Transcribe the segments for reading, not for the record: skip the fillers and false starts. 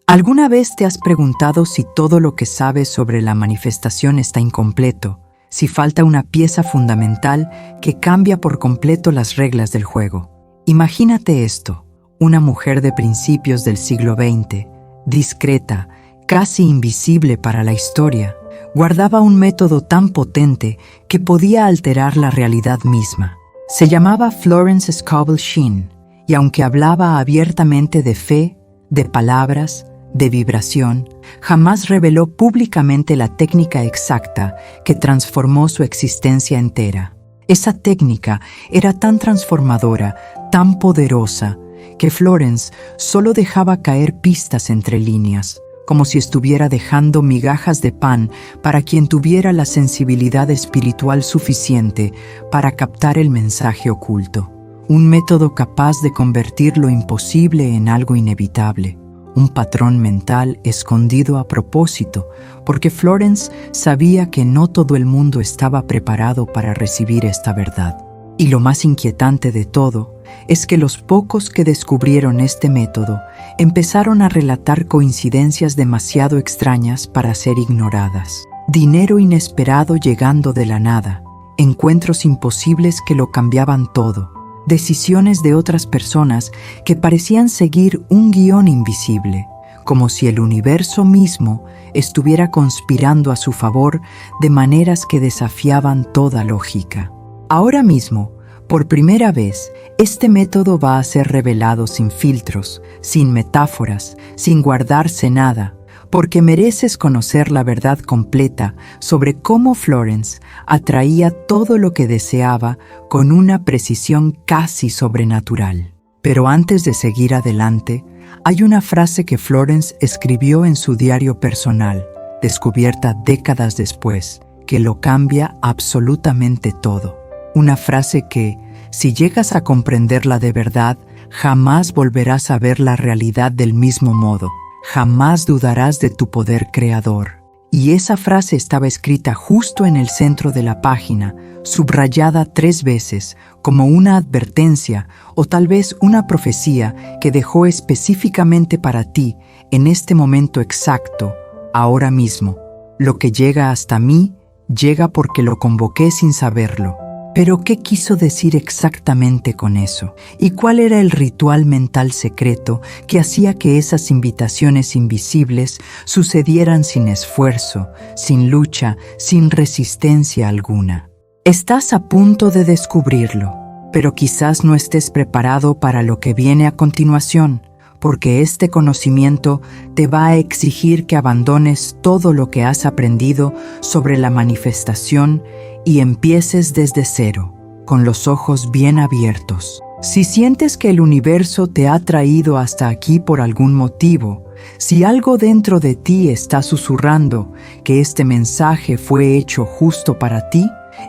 ¿Alguna vez te has preguntado si todo lo que sabes sobre la manifestación está incompleto, si falta una pieza fundamental que cambia por completo las reglas del juego? Imagínate esto: una mujer de principios del siglo XX, discreta, casi invisible para la historia, guardaba un método tan potente que podía alterar la realidad misma. Se llamaba Florence Scovel Shinn, y aunque hablaba abiertamente de fe, de palabras, de vibración, jamás reveló públicamente la técnica exacta que transformó su existencia entera. Esa técnica era tan transformadora, tan poderosa, que Florence solo dejaba caer pistas entre líneas, como si estuviera dejando migajas de pan para quien tuviera la sensibilidad espiritual suficiente para captar el mensaje oculto. Un método capaz de convertir lo imposible en algo inevitable. Un patrón mental escondido a propósito, porque Florence sabía que no todo el mundo estaba preparado para recibir esta verdad. Y lo más inquietante de todo es que los pocos que descubrieron este método empezaron a relatar coincidencias demasiado extrañas para ser ignoradas. Dinero inesperado llegando de la nada, encuentros imposibles que lo cambiaban todo, decisiones de otras personas que parecían seguir un guión invisible, como si el universo mismo estuviera conspirando a su favor de maneras que desafiaban toda lógica. Ahora mismo, por primera vez, este método va a ser revelado sin filtros, sin metáforas, sin guardarse nada, porque mereces conocer la verdad completa sobre cómo Florence atraía todo lo que deseaba con una precisión casi sobrenatural. Pero antes de seguir adelante, hay una frase que Florence escribió en su diario personal, descubierta décadas después, que lo cambia absolutamente todo. Una frase que, si llegas a comprenderla de verdad, jamás volverás a ver la realidad del mismo modo. Jamás dudarás de tu poder creador. Y esa frase estaba escrita justo en el centro de la página, subrayada 3 veces, como una advertencia o tal vez una profecía que dejó específicamente para ti, en este momento exacto, ahora mismo. Lo que llega hasta mí, llega porque lo convoqué sin saberlo. Pero ¿qué quiso decir exactamente con eso? ¿Y cuál era el ritual mental secreto que hacía que esas invitaciones invisibles sucedieran sin esfuerzo, sin lucha, sin resistencia alguna? Estás a punto de descubrirlo, pero quizás no estés preparado para lo que viene a continuación, porque este conocimiento te va a exigir que abandones todo lo que has aprendido sobre la manifestación y empieces desde cero, con los ojos bien abiertos. Si sientes que el universo te ha traído hasta aquí por algún motivo, si algo dentro de ti está susurrando que este mensaje fue hecho justo para ti,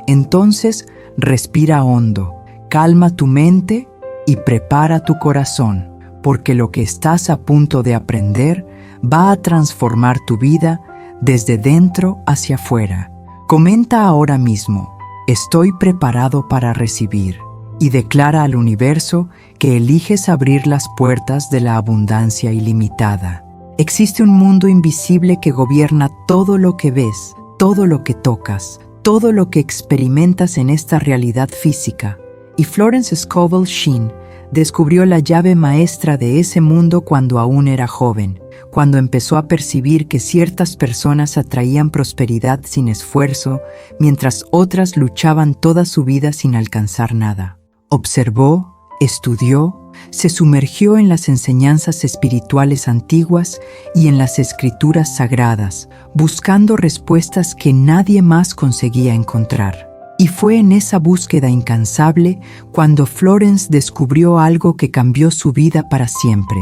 entonces respira hondo, calma tu mente y prepara tu corazón, porque lo que estás a punto de aprender va a transformar tu vida desde dentro hacia afuera. Comenta ahora mismo: estoy preparado para recibir, y declara al universo que eliges abrir las puertas de la abundancia ilimitada. Existe un mundo invisible que gobierna todo lo que ves, todo lo que tocas, todo lo que experimentas en esta realidad física. Y Florence Scovel Shinn descubrió la llave maestra de ese mundo cuando aún era joven, cuando empezó a percibir que ciertas personas atraían prosperidad sin esfuerzo, mientras otras luchaban toda su vida sin alcanzar nada. Observó, estudió, se sumergió en las enseñanzas espirituales antiguas y en las escrituras sagradas, buscando respuestas que nadie más conseguía encontrar. Y fue en esa búsqueda incansable cuando Florence descubrió algo que cambió su vida para siempre.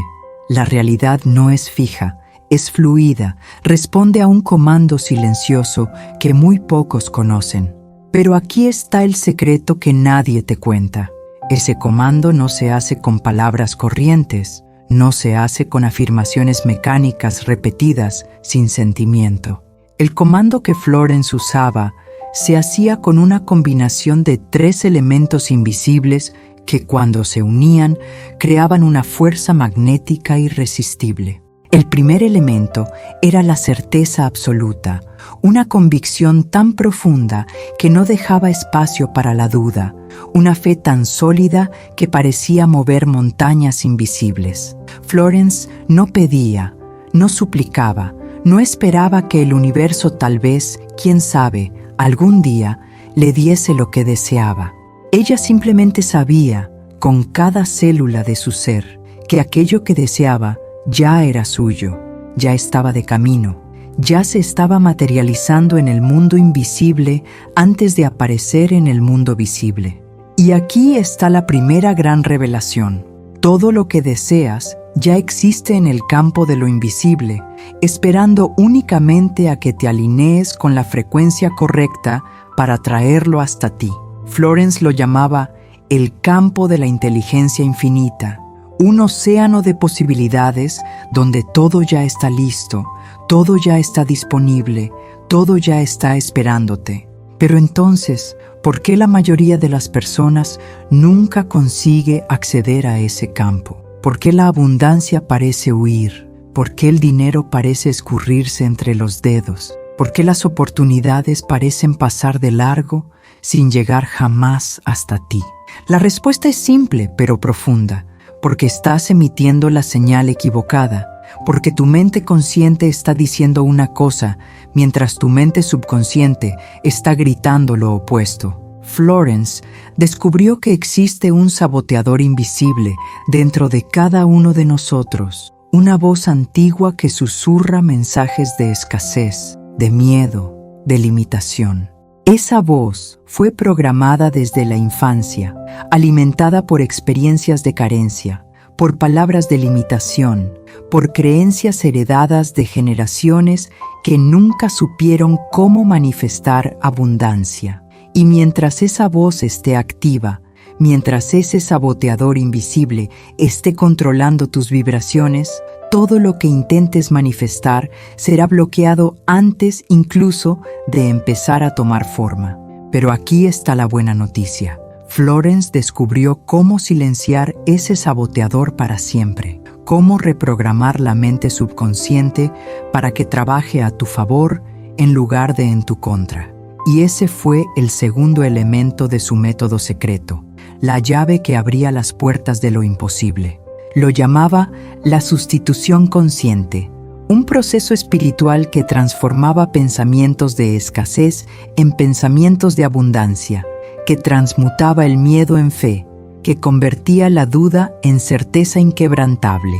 La realidad no es fija, es fluida, responde a un comando silencioso que muy pocos conocen. Pero aquí está el secreto que nadie te cuenta. Ese comando no se hace con palabras corrientes, no se hace con afirmaciones mecánicas repetidas sin sentimiento. El comando que Florence usaba se hacía con una combinación de 3 elementos invisibles que cuando se unían creaban una fuerza magnética irresistible. El primer elemento era la certeza absoluta, una convicción tan profunda que no dejaba espacio para la duda, una fe tan sólida que parecía mover montañas invisibles. Florence no pedía, no suplicaba, no esperaba que el universo tal vez, quién sabe, algún día le diese lo que deseaba. Ella simplemente sabía, con cada célula de su ser, que aquello que deseaba ya era suyo, ya estaba de camino, ya se estaba materializando en el mundo invisible antes de aparecer en el mundo visible. Y aquí está la primera gran revelación. Todo lo que deseas ya existe en el campo de lo invisible, esperando únicamente a que te alinees con la frecuencia correcta para traerlo hasta ti. Florence lo llamaba el campo de la inteligencia infinita, un océano de posibilidades donde todo ya está listo, todo ya está disponible, todo ya está esperándote. Pero entonces, ¿por qué la mayoría de las personas nunca consigue acceder a ese campo? ¿Por qué la abundancia parece huir? ¿Por qué el dinero parece escurrirse entre los dedos? ¿Por qué las oportunidades parecen pasar de largo sin llegar jamás hasta ti? La respuesta es simple pero profunda, porque estás emitiendo la señal equivocada, porque tu mente consciente está diciendo una cosa, mientras tu mente subconsciente está gritando lo opuesto. Florence descubrió que existe un saboteador invisible dentro de cada uno de nosotros, una voz antigua que susurra mensajes de escasez, de miedo, de limitación. Esa voz fue programada desde la infancia, alimentada por experiencias de carencia, por palabras de limitación, por creencias heredadas de generaciones que nunca supieron cómo manifestar abundancia. Y mientras esa voz esté activa, mientras ese saboteador invisible esté controlando tus vibraciones, todo lo que intentes manifestar será bloqueado antes incluso de empezar a tomar forma. Pero aquí está la buena noticia. Florence descubrió cómo silenciar ese saboteador para siempre, cómo reprogramar la mente subconsciente para que trabaje a tu favor en lugar de en tu contra. Y ese fue el segundo elemento de su método secreto, la llave que abría las puertas de lo imposible. Lo llamaba la sustitución consciente, un proceso espiritual que transformaba pensamientos de escasez en pensamientos de abundancia, que transmutaba el miedo en fe, que convertía la duda en certeza inquebrantable.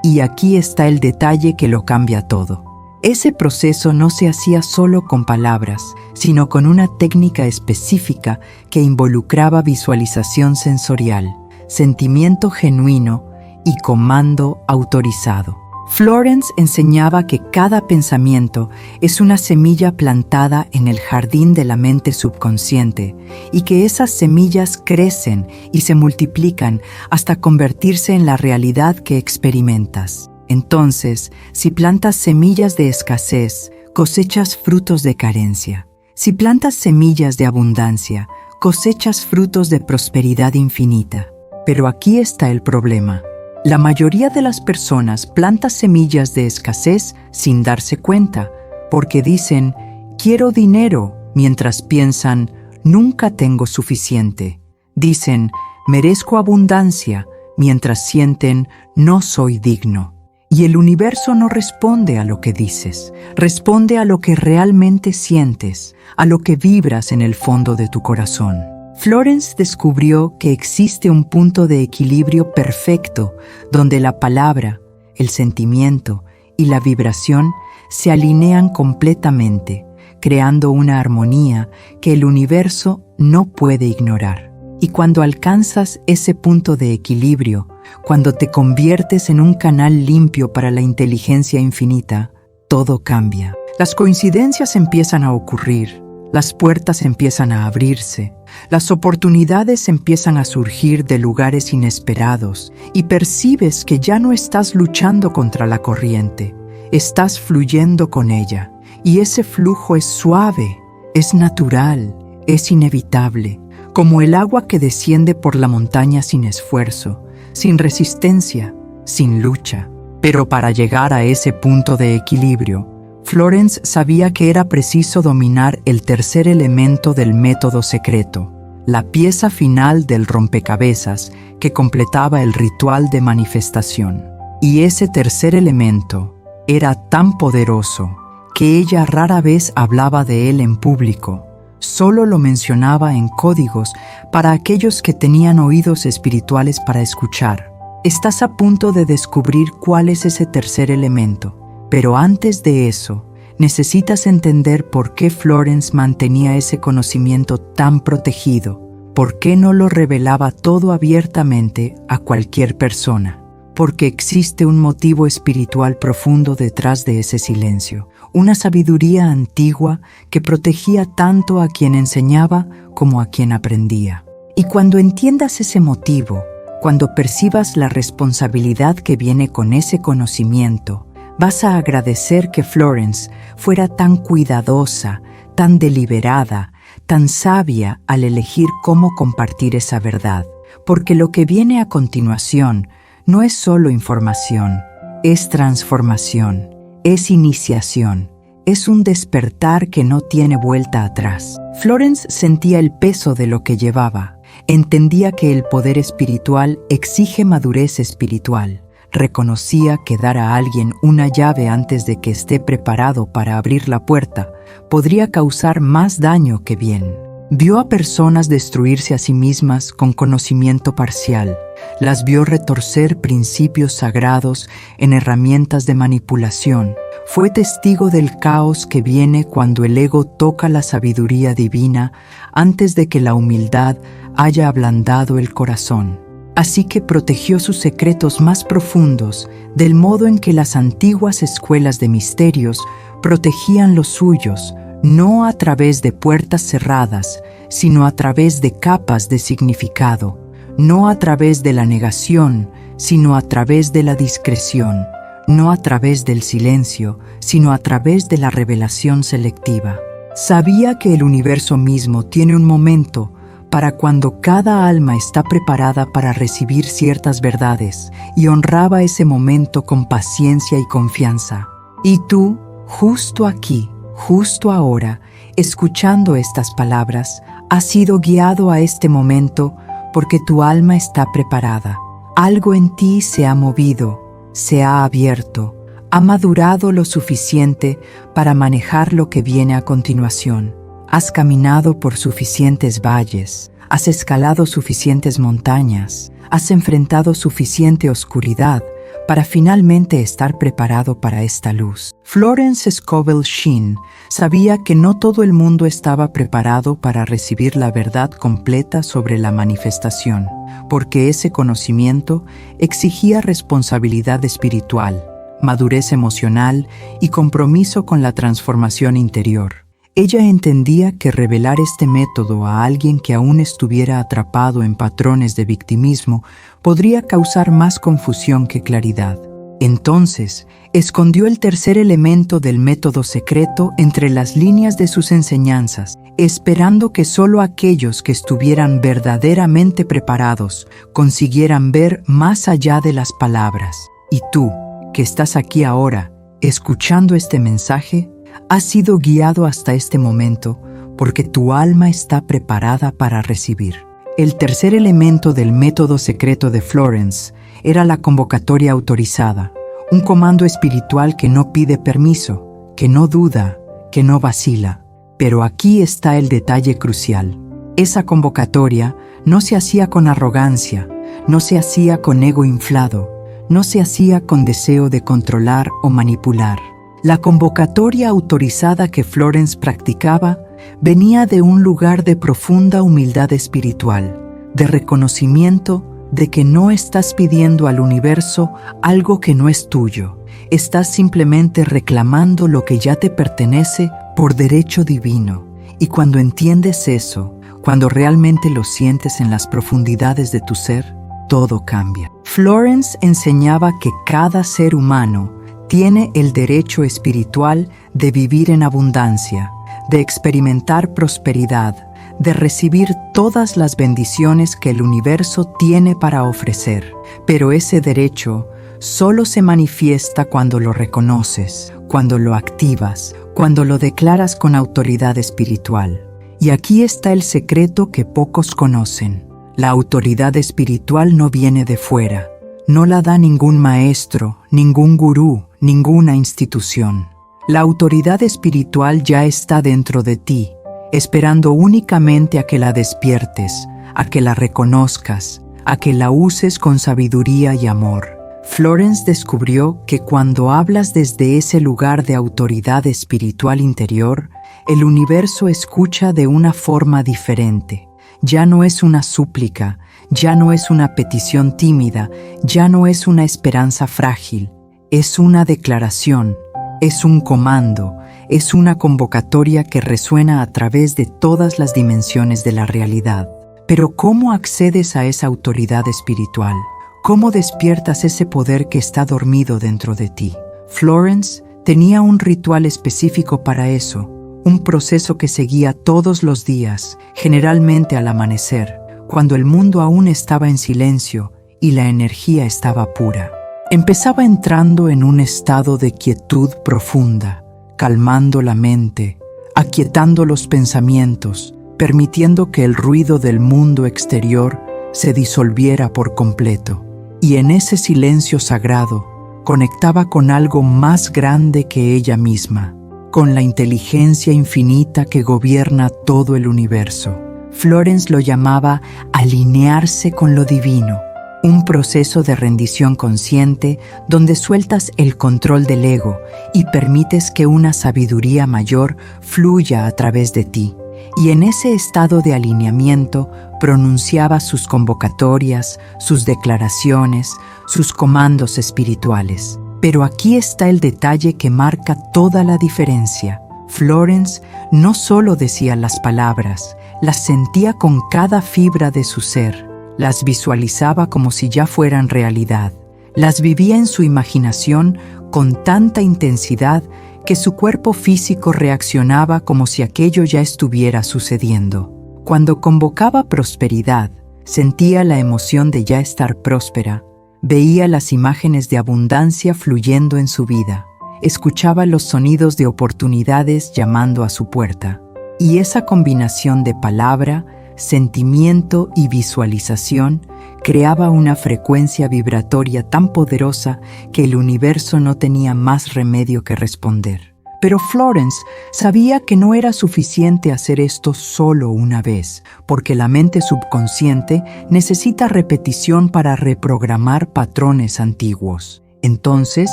Y aquí está el detalle que lo cambia todo. Ese proceso no se hacía solo con palabras, sino con una técnica específica que involucraba visualización sensorial, sentimiento genuino y comando autorizado. Florence enseñaba que cada pensamiento es una semilla plantada en el jardín de la mente subconsciente y que esas semillas crecen y se multiplican hasta convertirse en la realidad que experimentas. Entonces, si plantas semillas de escasez, cosechas frutos de carencia. Si plantas semillas de abundancia, cosechas frutos de prosperidad infinita. Pero aquí está el problema. La mayoría de las personas plantan semillas de escasez sin darse cuenta, porque dicen, quiero dinero, mientras piensan, nunca tengo suficiente. Dicen, merezco abundancia, mientras sienten, no soy digno. Y el universo no responde a lo que dices, responde a lo que realmente sientes, a lo que vibras en el fondo de tu corazón. Florence descubrió que existe un punto de equilibrio perfecto donde la palabra, el sentimiento y la vibración se alinean completamente, creando una armonía que el universo no puede ignorar. Y cuando alcanzas ese punto de equilibrio, cuando te conviertes en un canal limpio para la inteligencia infinita, todo cambia. Las coincidencias empiezan a ocurrir, las puertas empiezan a abrirse, las oportunidades empiezan a surgir de lugares inesperados y percibes que ya no estás luchando contra la corriente, estás fluyendo con ella. Y ese flujo es suave, es natural, es inevitable, como el agua que desciende por la montaña sin esfuerzo, sin resistencia, sin lucha. Pero para llegar a ese punto de equilibrio, Florence sabía que era preciso dominar el tercer elemento del método secreto, la pieza final del rompecabezas que completaba el ritual de manifestación. Y ese tercer elemento era tan poderoso que ella rara vez hablaba de él en público, solo lo mencionaba en códigos para aquellos que tenían oídos espirituales para escuchar. Estás a punto de descubrir cuál es ese tercer elemento, pero antes de eso, necesitas entender por qué Florence mantenía ese conocimiento tan protegido, por qué no lo revelaba todo abiertamente a cualquier persona. Porque existe un motivo espiritual profundo detrás de ese silencio, una sabiduría antigua que protegía tanto a quien enseñaba como a quien aprendía. Y cuando entiendas ese motivo, cuando percibas la responsabilidad que viene con ese conocimiento, vas a agradecer que Florence fuera tan cuidadosa, tan deliberada, tan sabia al elegir cómo compartir esa verdad. Porque lo que viene a continuación no es solo información, es transformación, es iniciación, es un despertar que no tiene vuelta atrás. Florence sentía el peso de lo que llevaba, entendía que el poder espiritual exige madurez espiritual, reconocía que dar a alguien una llave antes de que esté preparado para abrir la puerta podría causar más daño que bien. Vio a personas destruirse a sí mismas con conocimiento parcial. Las vio retorcer principios sagrados en herramientas de manipulación. Fue testigo del caos que viene cuando el ego toca la sabiduría divina antes de que la humildad haya ablandado el corazón. Así que protegió sus secretos más profundos del modo en que las antiguas escuelas de misterios protegían los suyos, no a través de puertas cerradas, sino a través de capas de significado, no a través de la negación, sino a través de la discreción, no a través del silencio, sino a través de la revelación selectiva. Sabía que el universo mismo tiene un momento para cuando cada alma está preparada para recibir ciertas verdades, y honraba ese momento con paciencia y confianza. Y tú, justo aquí, justo ahora, escuchando estas palabras, has sido guiado a este momento porque tu alma está preparada. Algo en ti se ha movido, se ha abierto, ha madurado lo suficiente para manejar lo que viene a continuación. Has caminado por suficientes valles, has escalado suficientes montañas, has enfrentado suficiente oscuridad para finalmente estar preparado para esta luz. Florence Scovel Shinn sabía que no todo el mundo estaba preparado para recibir la verdad completa sobre la manifestación, porque ese conocimiento exigía responsabilidad espiritual, madurez emocional y compromiso con la transformación interior. Ella entendía que revelar este método a alguien que aún estuviera atrapado en patrones de victimismo podría causar más confusión que claridad. Entonces, escondió el tercer elemento del método secreto entre las líneas de sus enseñanzas, esperando que solo aquellos que estuvieran verdaderamente preparados consiguieran ver más allá de las palabras. Y tú, que estás aquí ahora, escuchando este mensaje, has sido guiado hasta este momento porque tu alma está preparada para recibir. El tercer elemento del método secreto de Florence era la convocatoria autorizada, un comando espiritual que no pide permiso, que no duda, que no vacila. Pero aquí está el detalle crucial. Esa convocatoria no se hacía con arrogancia, no se hacía con ego inflado, no se hacía con deseo de controlar o manipular. La convocatoria autorizada que Florence practicaba venía de un lugar de profunda humildad espiritual, de reconocimiento de que no estás pidiendo al universo algo que no es tuyo. Estás simplemente reclamando lo que ya te pertenece por derecho divino. Y cuando entiendes eso, cuando realmente lo sientes en las profundidades de tu ser, todo cambia. Florence enseñaba que cada ser humano tiene el derecho espiritual de vivir en abundancia, de experimentar prosperidad, de recibir todas las bendiciones que el universo tiene para ofrecer. Pero ese derecho solo se manifiesta cuando lo reconoces, cuando lo activas, cuando lo declaras con autoridad espiritual. Y aquí está el secreto que pocos conocen. La autoridad espiritual no viene de fuera. No la da ningún maestro, ningún gurú, ninguna institución. La autoridad espiritual ya está dentro de ti, esperando únicamente a que la despiertes, a que la reconozcas, a que la uses con sabiduría y amor. Florence descubrió que cuando hablas desde ese lugar de autoridad espiritual interior, el universo escucha de una forma diferente. Ya no es una súplica, ya no es una petición tímida, ya no es una esperanza frágil. Es una declaración, es un comando, es una convocatoria que resuena a través de todas las dimensiones de la realidad. Pero ¿cómo accedes a esa autoridad espiritual? ¿Cómo despiertas ese poder que está dormido dentro de ti? Florence tenía un ritual específico para eso, un proceso que seguía todos los días, generalmente al amanecer, cuando el mundo aún estaba en silencio y la energía estaba pura. Empezaba entrando en un estado de quietud profunda, calmando la mente, aquietando los pensamientos, permitiendo que el ruido del mundo exterior se disolviera por completo. Y en ese silencio sagrado, conectaba con algo más grande que ella misma, con la inteligencia infinita que gobierna todo el universo. Florence lo llamaba alinearse con lo divino, un proceso de rendición consciente donde sueltas el control del ego y permites que una sabiduría mayor fluya a través de ti. Y en ese estado de alineamiento pronunciaba sus convocatorias, sus declaraciones, sus comandos espirituales. Pero aquí está el detalle que marca toda la diferencia. Florence no solo decía las palabras, las sentía con cada fibra de su ser, las visualizaba como si ya fueran realidad, las vivía en su imaginación con tanta intensidad que su cuerpo físico reaccionaba como si aquello ya estuviera sucediendo. Cuando convocaba prosperidad, sentía la emoción de ya estar próspera, veía las imágenes de abundancia fluyendo en su vida, escuchaba los sonidos de oportunidades llamando a su puerta. Y esa combinación de palabra, sentimiento y visualización creaba una frecuencia vibratoria tan poderosa que el universo no tenía más remedio que responder. Pero Florence sabía que no era suficiente hacer esto solo una vez, porque la mente subconsciente necesita repetición para reprogramar patrones antiguos. Entonces,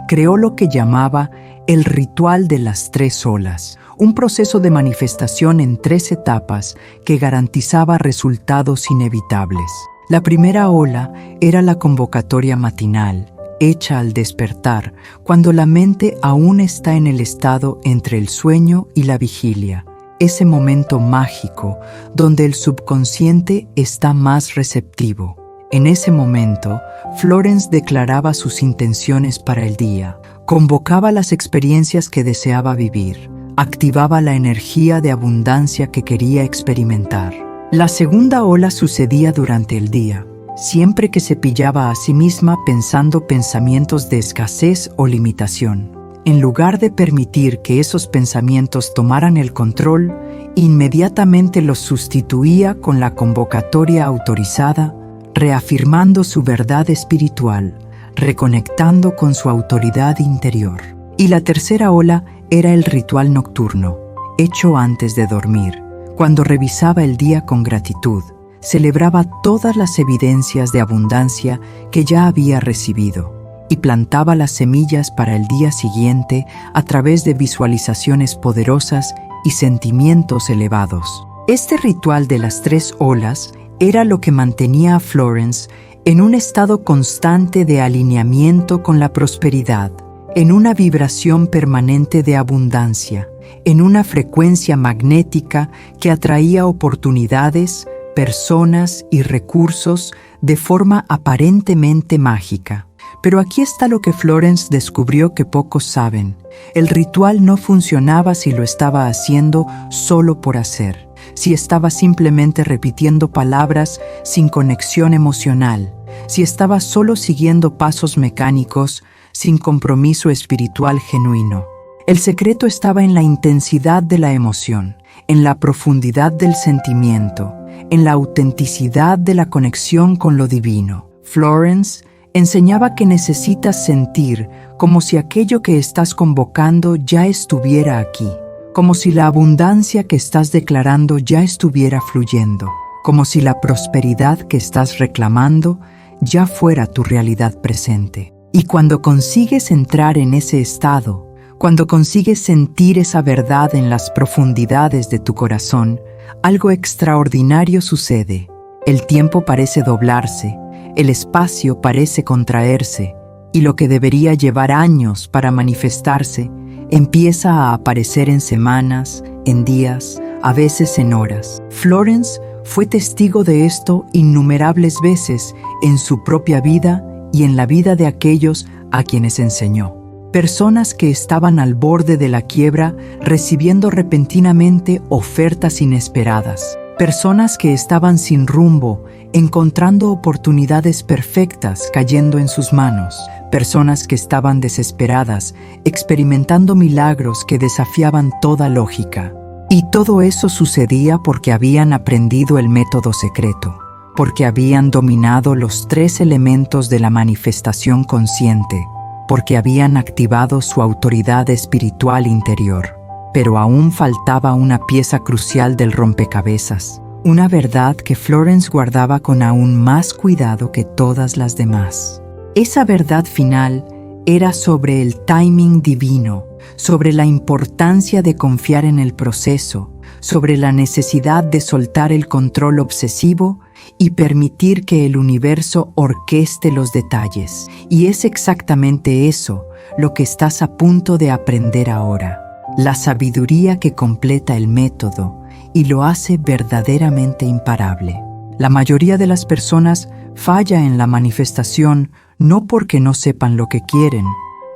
creó lo que llamaba el ritual de las 3 olas, un proceso de manifestación en 3 etapas que garantizaba resultados inevitables. La primera ola era la convocatoria matinal, hecha al despertar, cuando la mente aún está en el estado entre el sueño y la vigilia, ese momento mágico donde el subconsciente está más receptivo. En ese momento, Florence declaraba sus intenciones para el día, convocaba las experiencias que deseaba vivir, activaba la energía de abundancia que quería experimentar. La segunda ola sucedía durante el día, siempre que se pillaba a sí misma pensando pensamientos de escasez o limitación. En lugar de permitir que esos pensamientos tomaran el control, inmediatamente los sustituía con la convocatoria autorizada, reafirmando su verdad espiritual, reconectando con su autoridad interior. Y la tercera ola era el ritual nocturno, hecho antes de dormir. Cuando revisaba el día con gratitud, celebraba todas las evidencias de abundancia que ya había recibido y plantaba las semillas para el día siguiente a través de visualizaciones poderosas y sentimientos elevados. Este ritual de las 3 olas era lo que mantenía a Florence en un estado constante de alineamiento con la prosperidad, en una vibración permanente de abundancia, en una frecuencia magnética que atraía oportunidades, personas y recursos de forma aparentemente mágica. Pero aquí está lo que Florence descubrió que pocos saben. El ritual no funcionaba si lo estaba haciendo solo por hacer, si estaba simplemente repitiendo palabras sin conexión emocional, si estabas solo siguiendo pasos mecánicos sin compromiso espiritual genuino. El secreto estaba en la intensidad de la emoción, en la profundidad del sentimiento, en la autenticidad de la conexión con lo divino. Florence enseñaba que necesitas sentir como si aquello que estás convocando ya estuviera aquí, como si la abundancia que estás declarando ya estuviera fluyendo, como si la prosperidad que estás reclamando ya fuera tu realidad presente. Y cuando consigues entrar en ese estado, cuando consigues sentir esa verdad en las profundidades de tu corazón, algo extraordinario sucede. El tiempo parece doblarse, el espacio parece contraerse, y lo que debería llevar años para manifestarse, empieza a aparecer en semanas, en días, a veces en horas. Florence fue testigo de esto innumerables veces en su propia vida y en la vida de aquellos a quienes enseñó. Personas que estaban al borde de la quiebra recibiendo repentinamente ofertas inesperadas. Personas que estaban sin rumbo, encontrando oportunidades perfectas cayendo en sus manos. Personas que estaban desesperadas, experimentando milagros que desafiaban toda lógica. Y todo eso sucedía porque habían aprendido el método secreto, porque habían dominado los 3 elementos de la manifestación consciente, porque habían activado su autoridad espiritual interior. Pero aún faltaba una pieza crucial del rompecabezas, una verdad que Florence guardaba con aún más cuidado que todas las demás. Esa verdad final era sobre el timing divino, sobre la importancia de confiar en el proceso, sobre la necesidad de soltar el control obsesivo y permitir que el universo orqueste los detalles. Y es exactamente eso lo que estás a punto de aprender ahora. La sabiduría que completa el método y lo hace verdaderamente imparable. La mayoría de las personas falla en la manifestación no porque no sepan lo que quieren,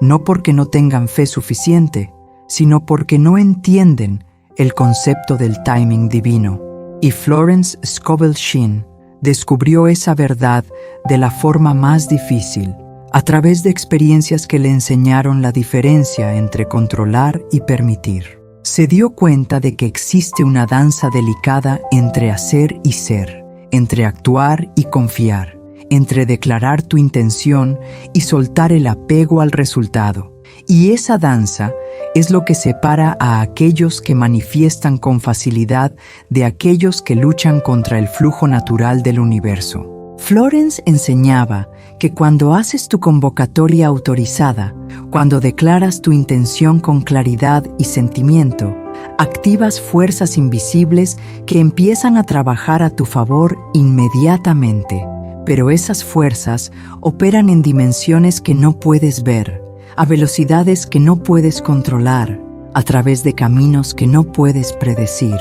no porque no tengan fe suficiente, sino porque no entienden el concepto del timing divino. Y Florence Scovel Shinn descubrió esa verdad de la forma más difícil, a través de experiencias que le enseñaron la diferencia entre controlar y permitir. Se dio cuenta de que existe una danza delicada entre hacer y ser, entre actuar y confiar, entre declarar tu intención y soltar el apego al resultado. Y esa danza es lo que separa a aquellos que manifiestan con facilidad de aquellos que luchan contra el flujo natural del universo. Florence enseñaba que cuando haces tu convocatoria autorizada, cuando declaras tu intención con claridad y sentimiento, activas fuerzas invisibles que empiezan a trabajar a tu favor inmediatamente. Pero esas fuerzas operan en dimensiones que no puedes ver, a velocidades que no puedes controlar, a través de caminos que no puedes predecir.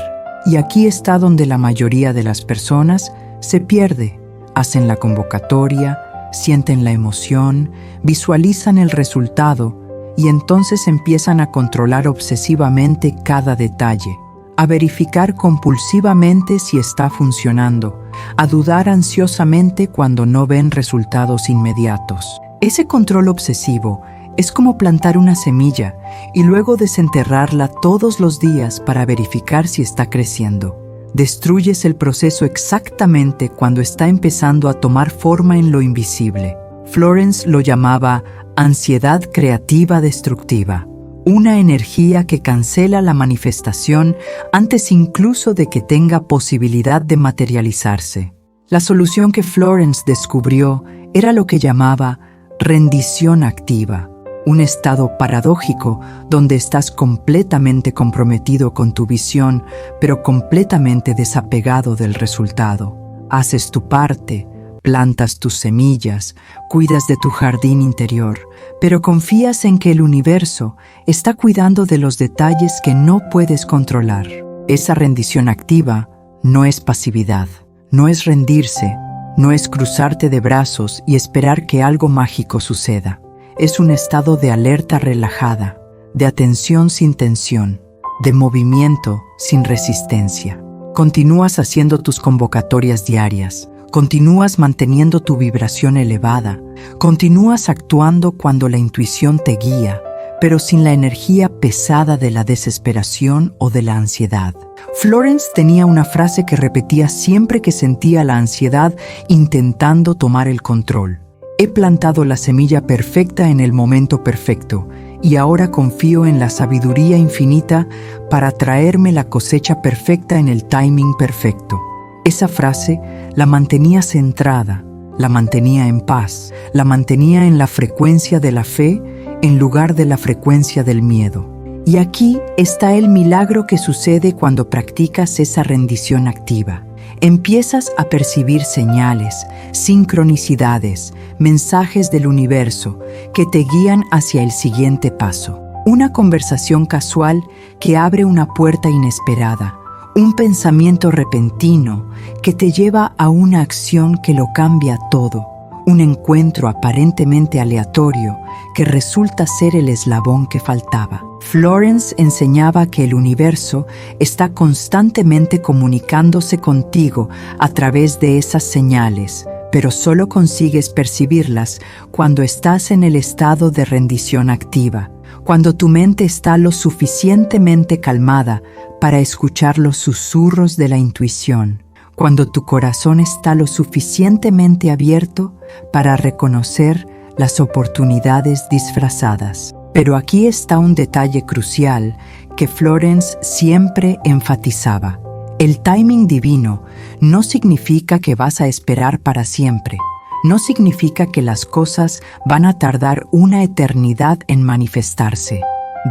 Y aquí está donde la mayoría de las personas se pierde. Hacen la convocatoria, sienten la emoción, visualizan el resultado y entonces empiezan a controlar obsesivamente cada detalle, a verificar compulsivamente si está funcionando, a dudar ansiosamente cuando no ven resultados inmediatos. Ese control obsesivo es como plantar una semilla y luego desenterrarla todos los días para verificar si está creciendo. Destruyes el proceso exactamente cuando está empezando a tomar forma en lo invisible. Florence lo llamaba ansiedad creativa destructiva, una energía que cancela la manifestación antes incluso de que tenga posibilidad de materializarse. La solución que Florence descubrió era lo que llamaba rendición activa, un estado paradójico donde estás completamente comprometido con tu visión, pero completamente desapegado del resultado. Haces tu parte, plantas tus semillas, cuidas de tu jardín interior, pero confías en que el universo está cuidando de los detalles que no puedes controlar. Esa rendición activa no es pasividad, no es rendirse, no es cruzarte de brazos y esperar que algo mágico suceda. Es un estado de alerta relajada, de atención sin tensión, de movimiento sin resistencia. Continúas haciendo tus convocatorias diarias, continúas manteniendo tu vibración elevada, continúas actuando cuando la intuición te guía, pero sin la energía pesada de la desesperación o de la ansiedad. Florence tenía una frase que repetía siempre que sentía la ansiedad intentando tomar el control. He plantado la semilla perfecta en el momento perfecto y ahora confío en la sabiduría infinita para traerme la cosecha perfecta en el timing perfecto. Esa frase la mantenía centrada, la mantenía en paz, la mantenía en la frecuencia de la fe en lugar de la frecuencia del miedo. Y aquí está el milagro que sucede cuando practicas esa rendición activa. Empiezas a percibir señales, sincronicidades, mensajes del universo que te guían hacia el siguiente paso. Una conversación casual que abre una puerta inesperada, un pensamiento repentino que te lleva a una acción que lo cambia todo, un encuentro aparentemente aleatorio que resulta ser el eslabón que faltaba. Florence enseñaba que el universo está constantemente comunicándose contigo a través de esas señales, pero solo consigues percibirlas cuando estás en el estado de rendición activa, cuando tu mente está lo suficientemente calmada para escuchar los susurros de la intuición, cuando tu corazón está lo suficientemente abierto para reconocer las oportunidades disfrazadas. Pero aquí está un detalle crucial que Florence siempre enfatizaba. El timing divino no significa que vas a esperar para siempre. No significa que las cosas van a tardar una eternidad en manifestarse.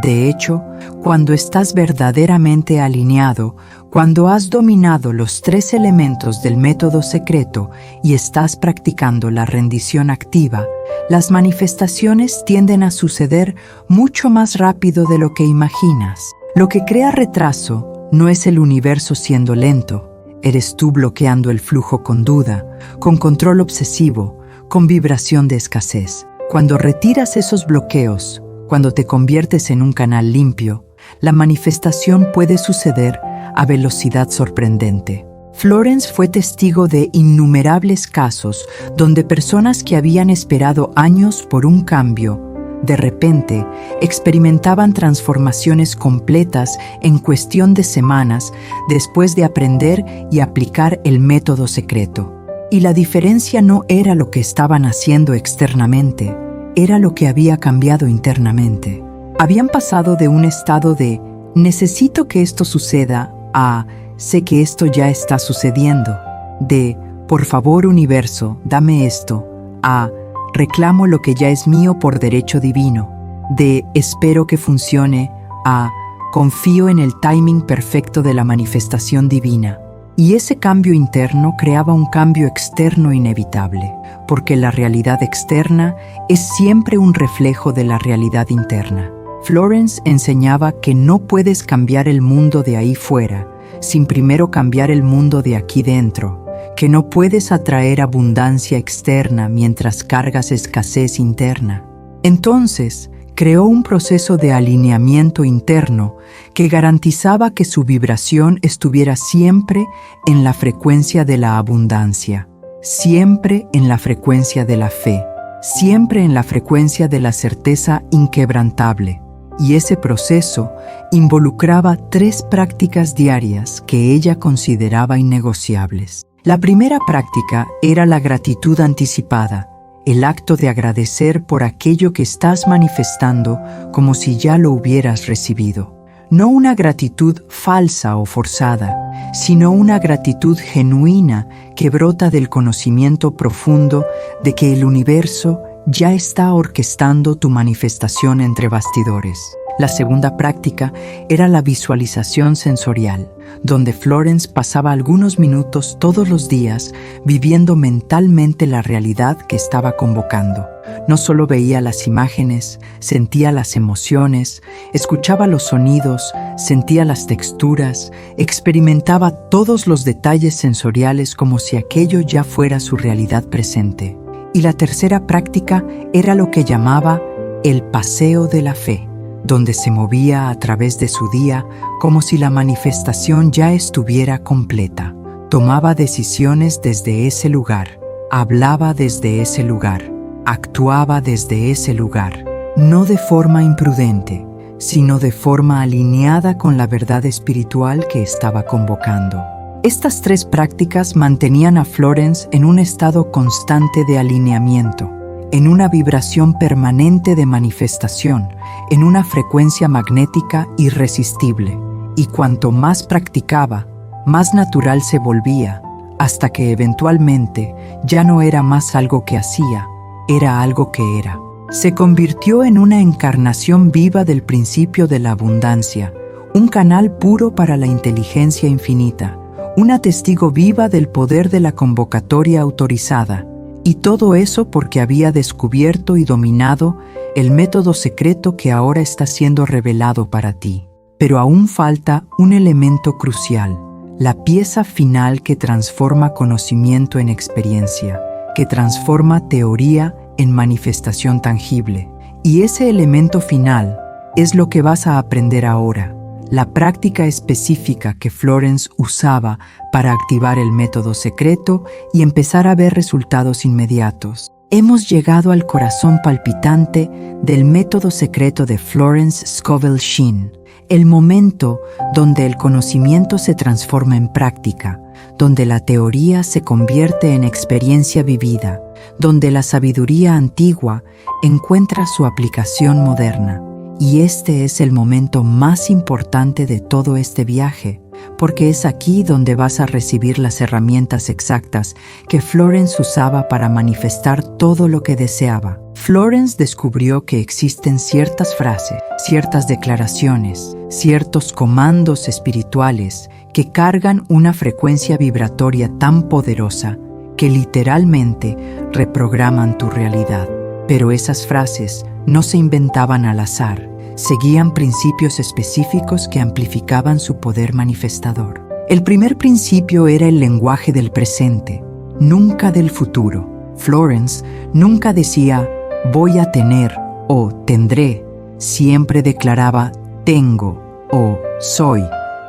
De hecho, cuando estás verdaderamente alineado, cuando has dominado los 3 elementos del método secreto y estás practicando la rendición activa, las manifestaciones tienden a suceder mucho más rápido de lo que imaginas. Lo que crea retraso no es el universo siendo lento, eres tú bloqueando el flujo con duda, con control obsesivo, con vibración de escasez. Cuando retiras esos bloqueos, cuando te conviertes en un canal limpio, la manifestación puede suceder a velocidad sorprendente. Florence fue testigo de innumerables casos donde personas que habían esperado años por un cambio, de repente experimentaban transformaciones completas en cuestión de semanas después de aprender y aplicar el método secreto. Y la diferencia no era lo que estaban haciendo externamente, era lo que había cambiado internamente. Habían pasado de un estado de «necesito que esto suceda» a «sé que esto ya está sucediendo», de «por favor universo, dame esto», a «reclamo lo que ya es mío por derecho divino», de «espero que funcione» a «confío en el timing perfecto de la manifestación divina». Y ese cambio interno creaba un cambio externo inevitable, porque la realidad externa es siempre un reflejo de la realidad interna. Florence enseñaba que no puedes cambiar el mundo de ahí fuera sin primero cambiar el mundo de aquí dentro, que no puedes atraer abundancia externa mientras cargas escasez interna. Entonces, creó un proceso de alineamiento interno que garantizaba que su vibración estuviera siempre en la frecuencia de la abundancia, siempre en la frecuencia de la fe, siempre en la frecuencia de la certeza inquebrantable. Y ese proceso involucraba 3 prácticas diarias que ella consideraba innegociables. La primera práctica era la gratitud anticipada, el acto de agradecer por aquello que estás manifestando como si ya lo hubieras recibido. No una gratitud falsa o forzada, sino una gratitud genuina que brota del conocimiento profundo de que el universo ya está orquestando tu manifestación entre bastidores. La segunda práctica era la visualización sensorial, donde Florence pasaba algunos minutos todos los días viviendo mentalmente la realidad que estaba convocando. No solo veía las imágenes, sentía las emociones, escuchaba los sonidos, sentía las texturas, experimentaba todos los detalles sensoriales como si aquello ya fuera su realidad presente. Y la tercera práctica era lo que llamaba el paseo de la fe, donde se movía a través de su día como si la manifestación ya estuviera completa. tomaba decisiones desde ese lugar, hablaba desde ese lugar, actuaba desde ese lugar, no de forma imprudente, sino de forma alineada con la verdad espiritual que estaba convocando. Estas 3 prácticas mantenían a Florence en un estado constante de alineamiento, en una vibración permanente de manifestación, en una frecuencia magnética irresistible, y cuanto más practicaba, más natural se volvía, hasta que eventualmente ya no era más algo que hacía, era algo que era. Se convirtió en una encarnación viva del principio de la abundancia, un canal puro para la inteligencia infinita, una testigo viva del poder de la convocatoria autorizada, y todo eso porque había descubierto y dominado el método secreto que ahora está siendo revelado para ti. Pero aún falta un elemento crucial, la pieza final que transforma conocimiento en experiencia, que transforma teoría en manifestación tangible. Y ese elemento final es lo que vas a aprender ahora, la práctica específica que Florence usaba para activar el método secreto y empezar a ver resultados inmediatos. Hemos llegado al corazón palpitante del método secreto de Florence Scovel Shinn, el momento donde el conocimiento se transforma en práctica, donde la teoría se convierte en experiencia vivida, donde la sabiduría antigua encuentra su aplicación moderna. Y este es el momento más importante de todo este viaje, porque es aquí donde vas a recibir las herramientas exactas que Florence usaba para manifestar todo lo que deseaba. Florence descubrió que existen ciertas frases, ciertas declaraciones, ciertos comandos espirituales que cargan una frecuencia vibratoria tan poderosa que literalmente reprograman tu realidad. Pero esas frases no se inventaban al azar, seguían principios específicos que amplificaban su poder manifestador. El primer principio era el lenguaje del presente, nunca del futuro. Florence nunca decía voy a tener o tendré, siempre declaraba tengo o soy,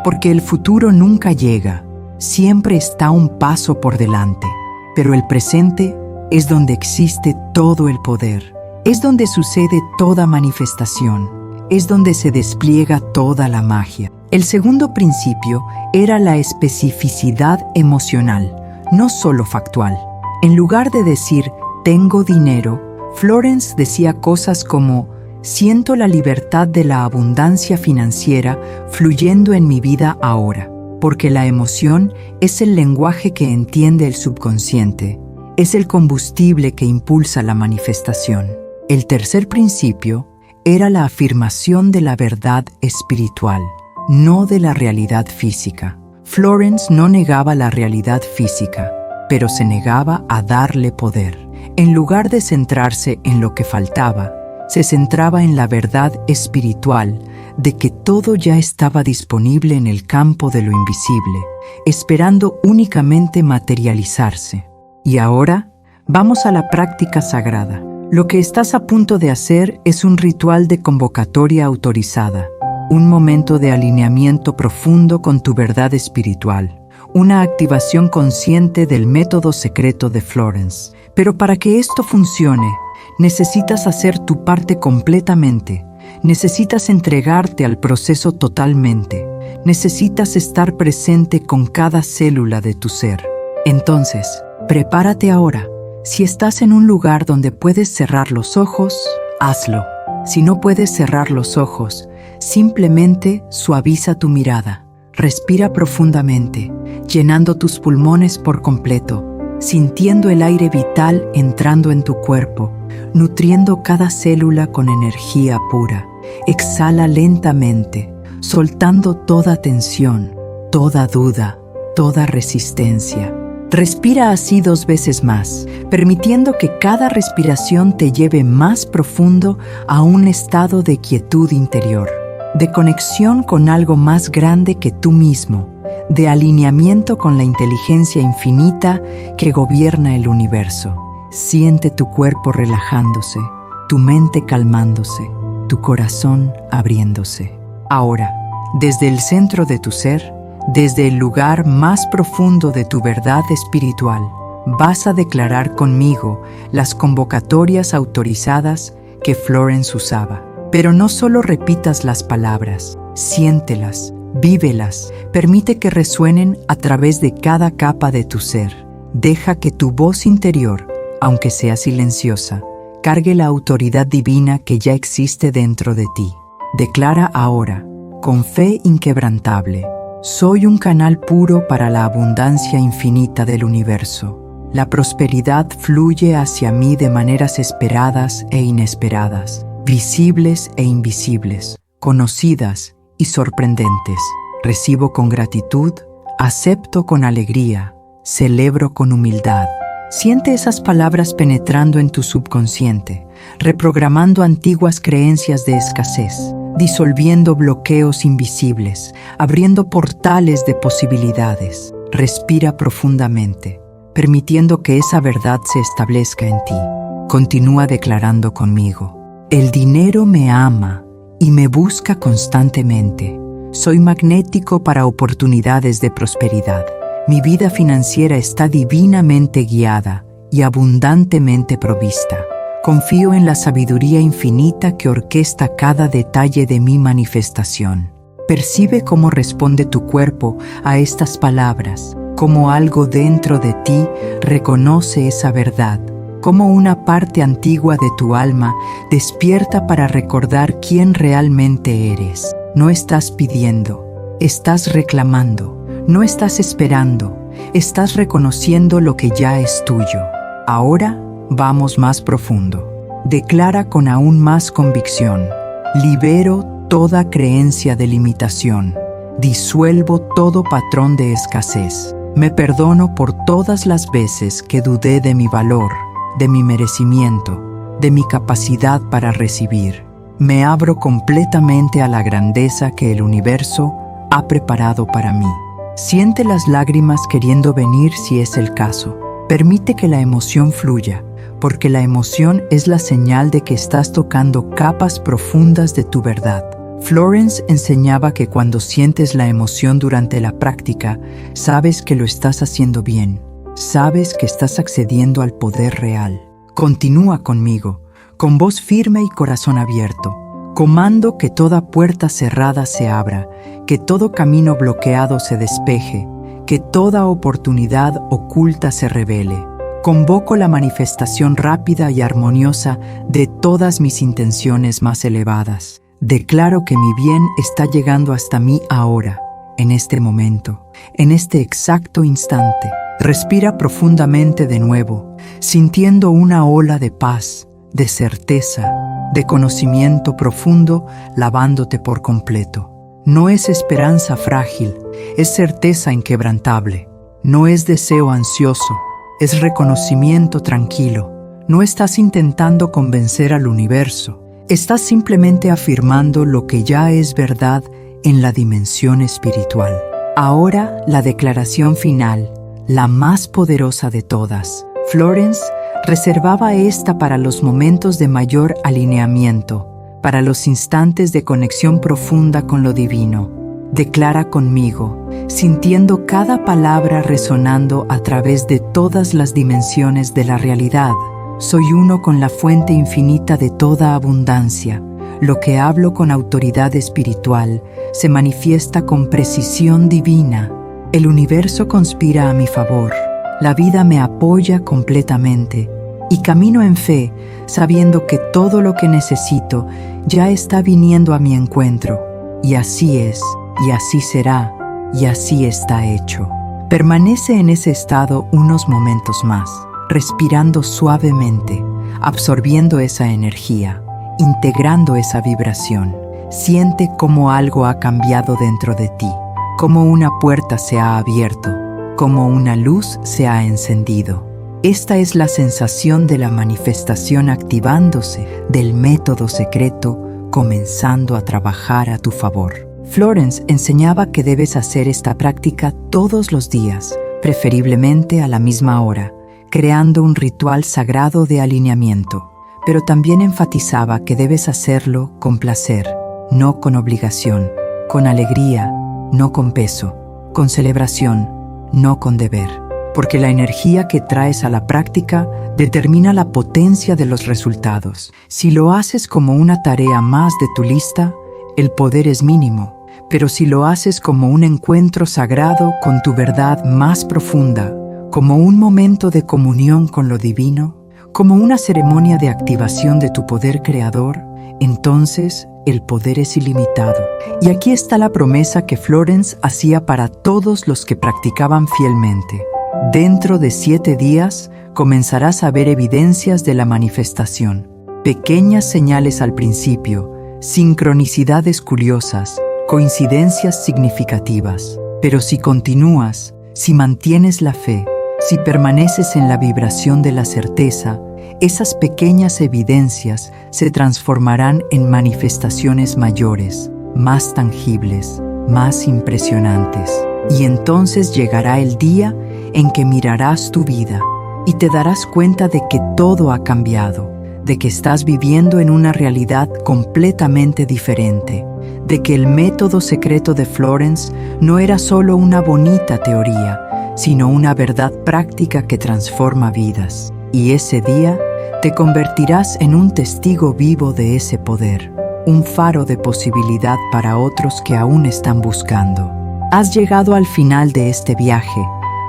porque el futuro nunca llega, siempre está un paso por delante, pero el presente es donde existe todo el poder, es donde sucede toda manifestación, es donde se despliega toda la magia. El segundo principio era la especificidad emocional, no solo factual. En lugar de decir tengo dinero, Florence decía cosas como siento la libertad de la abundancia financiera fluyendo en mi vida ahora, porque la emoción es el lenguaje que entiende el subconsciente, es el combustible que impulsa la manifestación. El tercer principio era la afirmación de la verdad espiritual, no de la realidad física. Florence no negaba la realidad física, pero se negaba a darle poder. En lugar de centrarse en lo que faltaba, se centraba en la verdad espiritual de que todo ya estaba disponible en el campo de lo invisible, esperando únicamente materializarse. Y ahora, vamos a la práctica sagrada. Lo que estás a punto de hacer es un ritual de convocatoria autorizada, un momento de alineamiento profundo con tu verdad espiritual, una activación consciente del método secreto de Florence. Pero para que esto funcione, necesitas hacer tu parte completamente, necesitas entregarte al proceso totalmente, necesitas estar presente con cada célula de tu ser. Entonces, prepárate ahora. Si estás en un lugar donde puedes cerrar los ojos, hazlo. Si no puedes cerrar los ojos, simplemente suaviza tu mirada. Respira profundamente, llenando tus pulmones por completo, sintiendo el aire vital entrando en tu cuerpo, nutriendo cada célula con energía pura. Exhala lentamente, soltando toda tensión, toda duda, toda resistencia. Respira así 2 veces más, permitiendo que cada respiración te lleve más profundo a un estado de quietud interior, de conexión con algo más grande que tú mismo, de alineamiento con la inteligencia infinita que gobierna el universo. Siente tu cuerpo relajándose, tu mente calmándose, tu corazón abriéndose. Ahora, desde el centro de tu ser, desde el lugar más profundo de tu verdad espiritual, vas a declarar conmigo las convocatorias autorizadas que Florence usaba. Pero no solo repitas las palabras, siéntelas, vívelas, permite que resuenen a través de cada capa de tu ser. Deja que tu voz interior, aunque sea silenciosa, cargue la autoridad divina que ya existe dentro de ti. Declara ahora, con fe inquebrantable: soy un canal puro para la abundancia infinita del universo. La prosperidad fluye hacia mí de maneras esperadas e inesperadas, visibles e invisibles, conocidas y sorprendentes. Recibo con gratitud, acepto con alegría, celebro con humildad. Siente esas palabras penetrando en tu subconsciente, reprogramando antiguas creencias de escasez, disolviendo bloqueos invisibles, abriendo portales de posibilidades. Respira profundamente, permitiendo que esa verdad se establezca en ti. Continúa declarando conmigo: el dinero me ama y me busca constantemente. Soy magnético para oportunidades de prosperidad. Mi vida financiera está divinamente guiada y abundantemente provista. Confío en la sabiduría infinita que orquesta cada detalle de mi manifestación. Percibe cómo responde tu cuerpo a estas palabras, cómo algo dentro de ti reconoce esa verdad, cómo una parte antigua de tu alma despierta para recordar quién realmente eres. No estás pidiendo, estás reclamando. No estás esperando, estás reconociendo lo que ya es tuyo. Ahora vamos más profundo. Declara con aún más convicción: libero toda creencia de limitación. Disuelvo todo patrón de escasez. Me perdono por todas las veces que dudé de mi valor, de mi merecimiento, de mi capacidad para recibir. Me abro completamente a la grandeza que el universo ha preparado para mí. Siente las lágrimas queriendo venir si es el caso. Permite que la emoción fluya, porque la emoción es la señal de que estás tocando capas profundas de tu verdad. Florence enseñaba que cuando sientes la emoción durante la práctica, sabes que lo estás haciendo bien. Sabes que estás accediendo al poder real. Continúa conmigo, con voz firme y corazón abierto. Comando que toda puerta cerrada se abra, que todo camino bloqueado se despeje, que toda oportunidad oculta se revele. Convoco la manifestación rápida y armoniosa de todas mis intenciones más elevadas. Declaro que mi bien está llegando hasta mí ahora, en este momento, en este exacto instante. Respira profundamente de nuevo, sintiendo una ola de paz, de certeza, de conocimiento profundo lavándote por completo. No es esperanza frágil, es certeza inquebrantable. No es deseo ansioso, es reconocimiento tranquilo. No estás intentando convencer al universo, estás simplemente afirmando lo que ya es verdad en la dimensión espiritual. Ahora la declaración final, la más poderosa de todas. Florence reservaba esta para los momentos de mayor alineamiento, para los instantes de conexión profunda con lo divino. Declara conmigo, sintiendo cada palabra resonando a través de todas las dimensiones de la realidad. Soy uno con la fuente infinita de toda abundancia. Lo que hablo con autoridad espiritual se manifiesta con precisión divina. El universo conspira a mi favor. La vida me apoya completamente y camino en fe, sabiendo que todo lo que necesito ya está viniendo a mi encuentro. Y así es, y así será, y así está hecho. Permanece en ese estado unos momentos más, respirando suavemente, absorbiendo esa energía, integrando esa vibración. Siente cómo algo ha cambiado dentro de ti, cómo una puerta se ha abierto, como una luz se ha encendido. Esta es la sensación de la manifestación activándose, del método secreto comenzando a trabajar a tu favor. Florence enseñaba que debes hacer esta práctica todos los días, preferiblemente a la misma hora, creando un ritual sagrado de alineamiento. Pero también enfatizaba que debes hacerlo con placer, no con obligación, con alegría, no con peso. con celebración, no con deber. Porque la energía que traes a la práctica determina la potencia de los resultados. Si lo haces como una tarea más de tu lista, el poder es mínimo. Pero si lo haces como un encuentro sagrado con tu verdad más profunda, como un momento de comunión con lo divino, como una ceremonia de activación de tu poder creador, entonces el poder es ilimitado. Y aquí está la promesa que Florence hacía para todos los que practicaban fielmente. Dentro de 7 días comenzarás a ver evidencias de la manifestación. Pequeñas señales al principio, sincronicidades curiosas, coincidencias significativas. Pero si continúas, si mantienes la fe, si permaneces en la vibración de la certeza, esas pequeñas evidencias se transformarán en manifestaciones mayores, más tangibles, más impresionantes. Y entonces llegará el día en que mirarás tu vida y te darás cuenta de que todo ha cambiado, de que estás viviendo en una realidad completamente diferente, de que el método secreto de Florence no era solo una bonita teoría, sino una verdad práctica que transforma vidas. Y ese día te convertirás en un testigo vivo de ese poder, un faro de posibilidad para otros que aún están buscando. Has llegado al final de este viaje,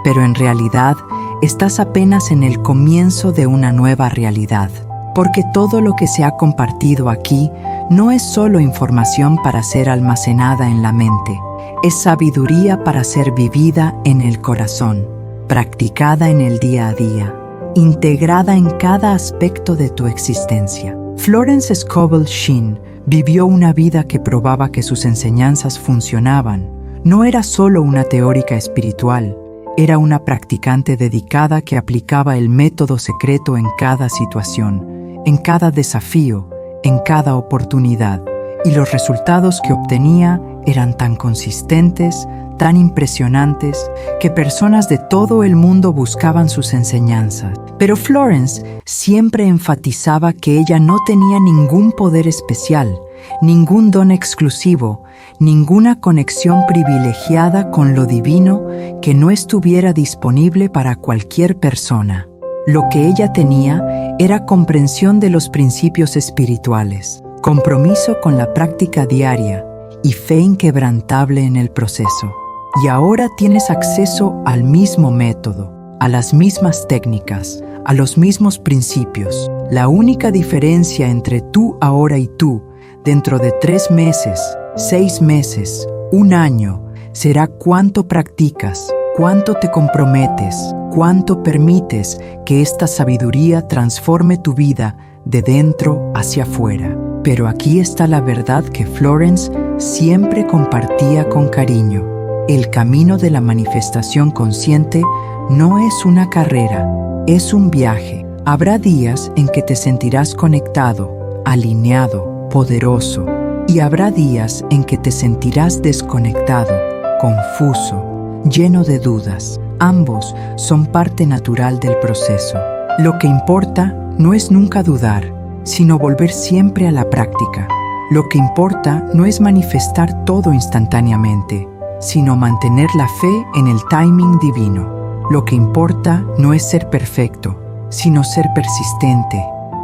pero en realidad estás apenas en el comienzo de una nueva realidad, porque todo lo que se ha compartido aquí no es solo información para ser almacenada en la mente, es sabiduría para ser vivida en el corazón, practicada en el día a día, integrada en cada aspecto de tu existencia. Florence Scovel Shinn vivió una vida que probaba que sus enseñanzas funcionaban. No era solo una teórica espiritual, era una practicante dedicada que aplicaba el método secreto en cada situación, en cada desafío, en cada oportunidad. Y los resultados que obtenía eran tan consistentes, tan impresionantes, que personas de todo el mundo buscaban sus enseñanzas. Pero Florence siempre enfatizaba que ella no tenía ningún poder especial, ningún don exclusivo, ninguna conexión privilegiada con lo divino que no estuviera disponible para cualquier persona. Lo que ella tenía era comprensión de los principios espirituales, compromiso con la práctica diaria y fe inquebrantable en el proceso. Y ahora tienes acceso al mismo método, a las mismas técnicas, a los mismos principios. La única diferencia entre tú ahora y tú, dentro de 3 meses, 6 meses, 1 año, será cuánto practicas, cuánto te comprometes, cuánto permites que esta sabiduría transforme tu vida de dentro hacia afuera. Pero aquí está la verdad que Florence siempre compartía con cariño. El camino de la manifestación consciente no es una carrera, es un viaje. Habrá días en que te sentirás conectado, alineado, poderoso, y habrá días en que te sentirás desconectado, confuso, lleno de dudas. Ambos son parte natural del proceso. Lo que importa no es nunca dudar, sino volver siempre a la práctica. Lo que importa no es manifestar todo instantáneamente, sino mantener la fe en el timing divino. Lo que importa no es ser perfecto, sino ser persistente,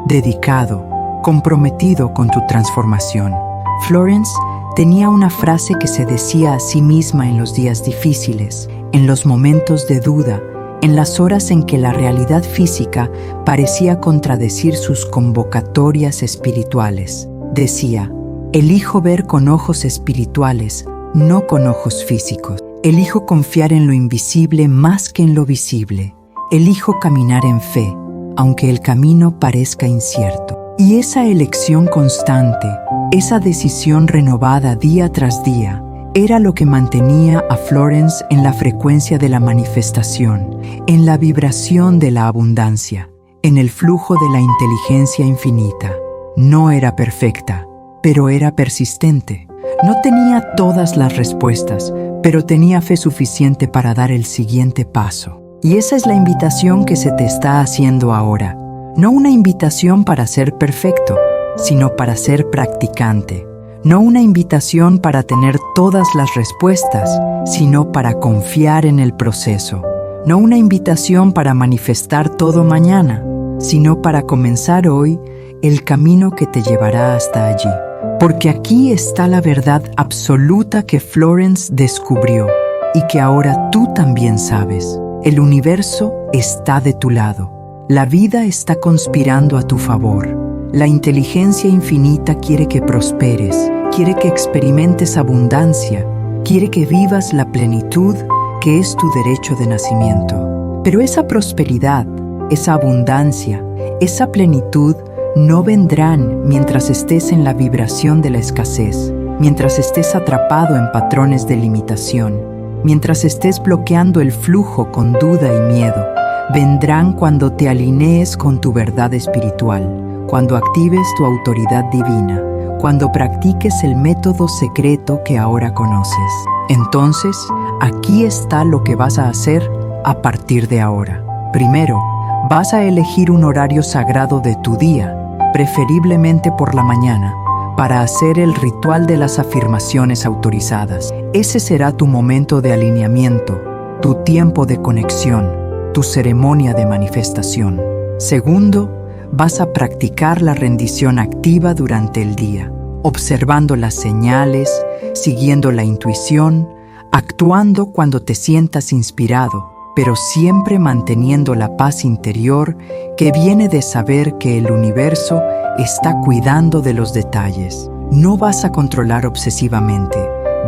dedicado, comprometido con tu transformación. Florence tenía una frase que se decía a sí misma en los días difíciles, en los momentos de duda, en las horas en que la realidad física parecía contradecir sus convocatorias espirituales. Decía: elijo ver con ojos espirituales, no con ojos físicos. Elijo confiar en lo invisible más que en lo visible. Elijo caminar en fe, aunque el camino parezca incierto. Y esa elección constante, esa decisión renovada día tras día, era lo que mantenía a Florence en la frecuencia de la manifestación, en la vibración de la abundancia, en el flujo de la inteligencia infinita. No era perfecta, pero era persistente. No tenía todas las respuestas, pero tenía fe suficiente para dar el siguiente paso. Y esa es la invitación que se te está haciendo ahora. No una invitación para ser perfecto, sino para ser practicante. No una invitación para tener todas las respuestas, sino para confiar en el proceso. No una invitación para manifestar todo mañana, sino para comenzar hoy el camino que te llevará hasta allí. Porque aquí está la verdad absoluta que Florence descubrió y que ahora tú también sabes. El universo está de tu lado. La vida está conspirando a tu favor. La inteligencia infinita quiere que prosperes, quiere que experimentes abundancia, quiere que vivas la plenitud que es tu derecho de nacimiento. Pero esa prosperidad, esa abundancia, esa plenitud no vendrán mientras estés en la vibración de la escasez, mientras estés atrapado en patrones de limitación, mientras estés bloqueando el flujo con duda y miedo. Vendrán cuando te alinees con tu verdad espiritual, cuando actives tu autoridad divina, cuando practiques el método secreto que ahora conoces. Entonces, aquí está lo que vas a hacer a partir de ahora. Primero, vas a elegir un horario sagrado de tu día, preferiblemente por la mañana, para hacer el ritual de las afirmaciones autorizadas. Ese será tu momento de alineamiento, tu tiempo de conexión, tu ceremonia de manifestación. Segundo, vas a practicar la rendición activa durante el día, observando las señales, siguiendo la intuición, actuando cuando te sientas inspirado, pero siempre manteniendo la paz interior que viene de saber que el universo está cuidando de los detalles. No vas a controlar obsesivamente,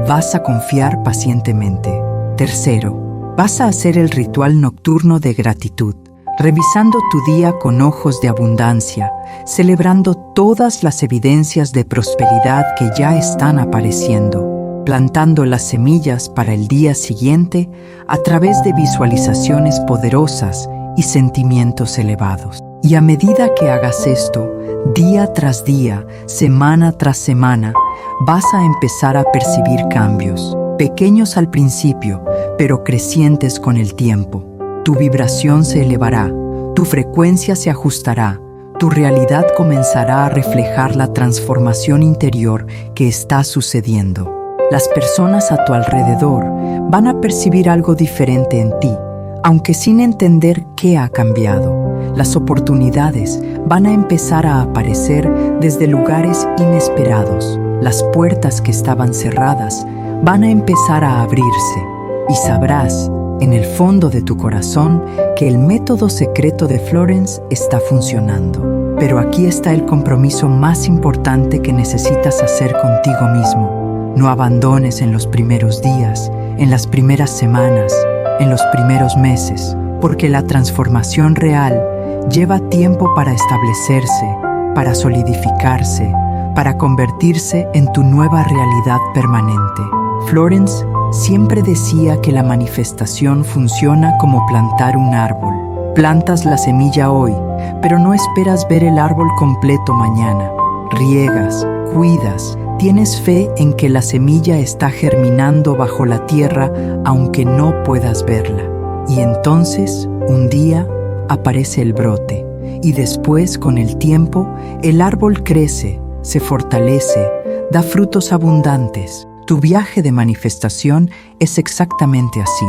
vas a confiar pacientemente. Tercero, vas a hacer el ritual nocturno de gratitud, revisando tu día con ojos de abundancia, celebrando todas las evidencias de prosperidad que ya están apareciendo, plantando las semillas para el día siguiente a través de visualizaciones poderosas y sentimientos elevados. Y a medida que hagas esto, día tras día, semana tras semana, vas a empezar a percibir cambios, pequeños al principio, pero crecientes con el tiempo. Tu vibración se elevará, tu frecuencia se ajustará, tu realidad comenzará a reflejar la transformación interior que está sucediendo. Las personas a tu alrededor van a percibir algo diferente en ti, aunque sin entender qué ha cambiado. Las oportunidades van a empezar a aparecer desde lugares inesperados. Las puertas que estaban cerradas van a empezar a abrirse y sabrás, en el fondo de tu corazón, que el método secreto de Florence está funcionando. Pero aquí está el compromiso más importante que necesitas hacer contigo mismo. No abandones en los primeros días, en las primeras semanas, en los primeros meses, porque la transformación real lleva tiempo para establecerse, para solidificarse, para convertirse en tu nueva realidad permanente. Florence siempre decía que la manifestación funciona como plantar un árbol. Plantas la semilla hoy, pero no esperas ver el árbol completo mañana. Riegas, cuidas, tienes fe en que la semilla está germinando bajo la tierra aunque no puedas verla. Y entonces, un día, aparece el brote. Y después, con el tiempo, el árbol crece, se fortalece, da frutos abundantes. Tu viaje de manifestación es exactamente así.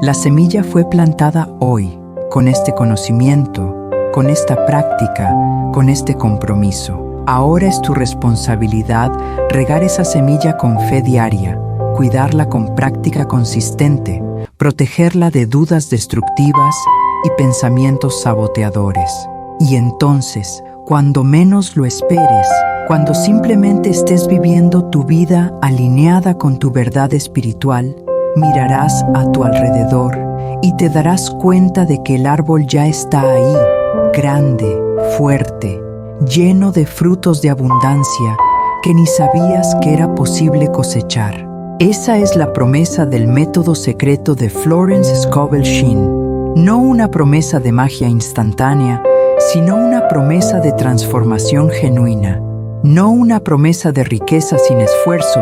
La semilla fue plantada hoy, con este conocimiento, con esta práctica, con este compromiso. Ahora es tu responsabilidad regar esa semilla con fe diaria, cuidarla con práctica consistente, protegerla de dudas destructivas y pensamientos saboteadores. Y entonces, cuando menos lo esperes, cuando simplemente estés viviendo tu vida alineada con tu verdad espiritual, mirarás a tu alrededor y te darás cuenta de que el árbol ya está ahí, grande, fuerte, lleno de frutos de abundancia que ni sabías que era posible cosechar. Esa es la promesa del método secreto de Florence Scovel Shinn. No una promesa de magia instantánea, sino una promesa de transformación genuina. No una promesa de riqueza sin esfuerzo,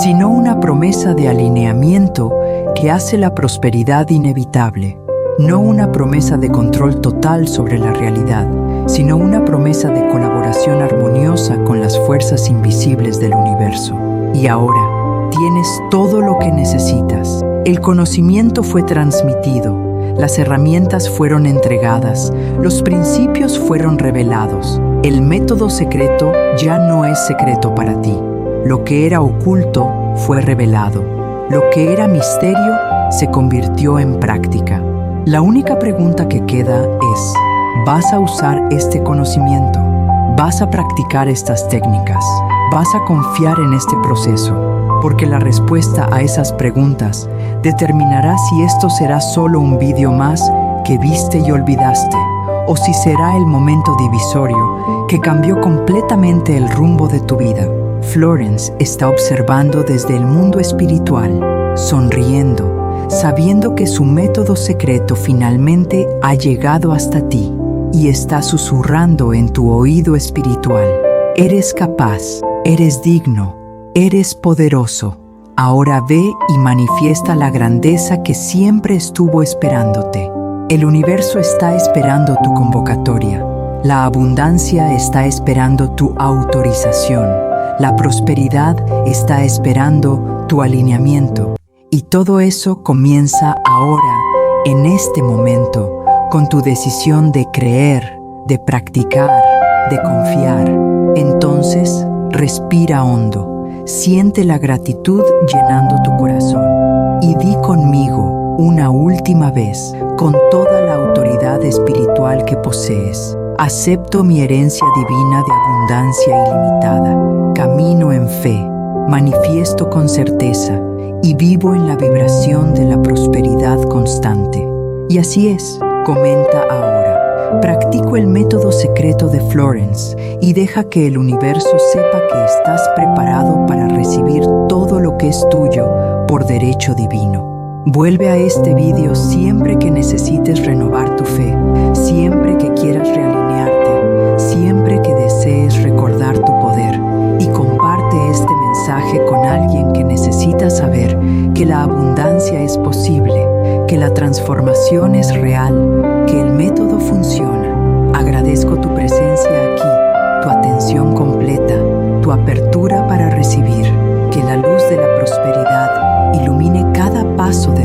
sino una promesa de alineamiento que hace la prosperidad inevitable. No una promesa de control total sobre la realidad, sino una promesa de colaboración armoniosa con las fuerzas invisibles del universo. Y ahora, tienes todo lo que necesitas. El conocimiento fue transmitido, las herramientas fueron entregadas, los principios fueron revelados. El método secreto ya no es secreto para ti. Lo que era oculto fue revelado. Lo que era misterio se convirtió en práctica. La única pregunta que queda es: ¿vas a usar este conocimiento? ¿Vas a practicar estas técnicas? ¿Vas a confiar en este proceso? Porque la respuesta a esas preguntas determinará si esto será solo un vídeo más que viste y olvidaste, o si será el momento divisorio que cambió completamente el rumbo de tu vida. Florence está observando desde el mundo espiritual, sonriendo, sabiendo que su método secreto finalmente ha llegado hasta ti y está susurrando en tu oído espiritual: eres capaz, eres digno, eres poderoso. Ahora ve y manifiesta la grandeza que siempre estuvo esperándote. El universo está esperando tu convocatoria. La abundancia está esperando tu autorización. La prosperidad está esperando tu alineamiento. Y todo eso comienza ahora, en este momento, con tu decisión de creer, de practicar, de confiar. Entonces, respira hondo. Siente la gratitud llenando tu corazón. Y di conmigo una última vez, con toda la autoridad espiritual que posees: acepto mi herencia divina de abundancia ilimitada. Camino en fe, manifiesto con certeza y vivo en la vibración de la prosperidad constante. Y así es, comenta ahora: practico el método secreto de Florence y deja que el universo sepa que estás preparado para recibir todo lo que es tuyo por derecho divino. Vuelve a este video siempre que necesites renovar tu fe, siempre que quieras realinearte, siempre que desees recordar tu poder, y comparte este mensaje con alguien que necesita saber que la abundancia es posible, que la transformación es real, que el método funciona. Agradezco tu presencia aquí, tu atención completa, tu apertura para recibir. Que la luz de la prosperidad ilumine cada paso de